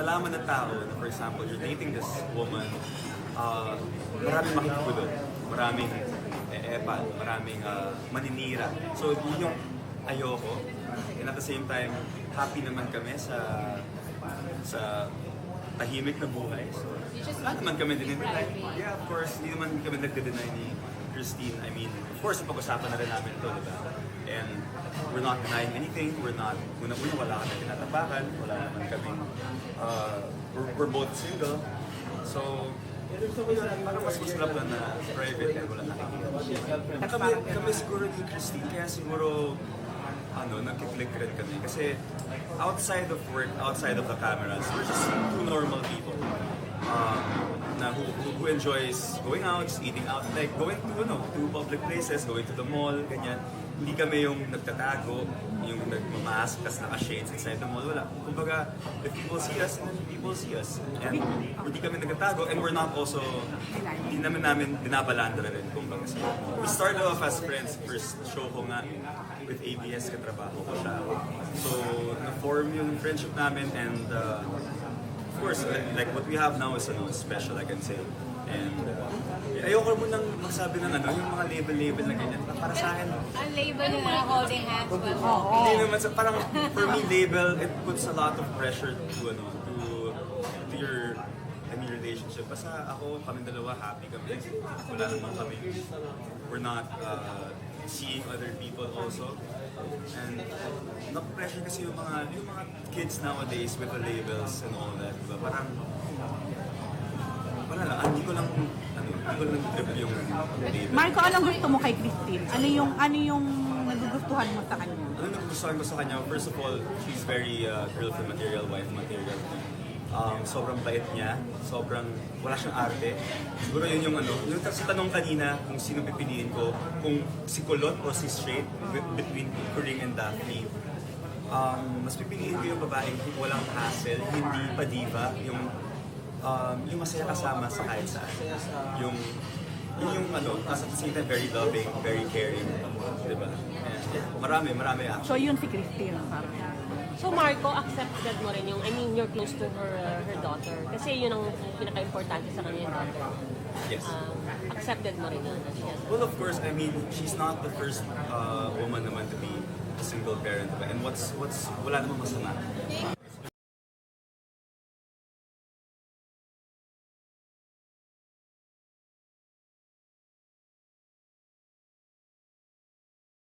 nalaman ng tao na, for example, you're dating this woman, maraming makikigulo, maraming eepal, maraming maninira. So, yun yung ayoko. And at the same time, happy naman kami sa tahimik na buhay. So, wala naman kami dinideny. Yeah, of course, hindi naman kami nagde-deny ni Christine. I mean, of course, napag-usapan na rin namin ito, diba? And we're not denying anything. We're not, una-una, wala kami tinatapakan. Wala naman kaming, we're both single. So, parang mas love na private and wala nakikita. Kami siguro ni Christine, kaya siguro, nagkiklik rin kami. Kasi outside of work, outside of the cameras, we're just two normal people. Who enjoys going out, eating out, like going to public places, going to the mall, ganyan. Hindi kami yung nagtatago, yung nagmamask, tas naka-shades inside the mall, wala. Kumbaga, if people see us, then people see us. And hindi kami nagtatago, and we're not also, hindi namin binabalanda rin, kumbaga. So, we started off as friends, first show ko nga, with ABS, katrabaho ko siya. So, na-form yung friendship namin, and of course, like what we have now is special, I can say. And ayoko mo nang magsabi ng yung mga label na ganyan. Para sa akin, ang label yung mga holding hands. hindi naman parang for me label, it puts a lot of pressure to your relationship. Basta kami dalawa happy kami. Wala naman kami. We're not seeing other people also. And na-pressure kasi yung mga kids nowadays with the labels and all that. Diba? Parang wala lang, hindi ko lang trip yung label. Marco, anong gusto mo kay Christine? Ano yung nagugustuhan mo sa kanya? Ano nagugustuhan ko sa kanya? First of all, she's very girlfriend material, wife material. Sobrang bait niya, sobrang wala siyang arte. Siguro yun yung sa tanong kanina kung sino pipiliin ko, kung si Kulot o si Straight between Coring and Daphne. Mas pipiliin ko yung babaeng walang hassle, hindi pa diva, yung masaya kasama sa kahit saan. Yung at the same time very loving, very caring, diba? And marami action. So yun si Christine, parang. So Marco, accepted mo rin yung, you're close to her daughter. Kasi yun ang pinaka-importante sa kanya yung daughter. Yes. Accepted mo rin yun. Well, of course, I mean, she's not the first woman naman to be a single parent. And wala namang masama.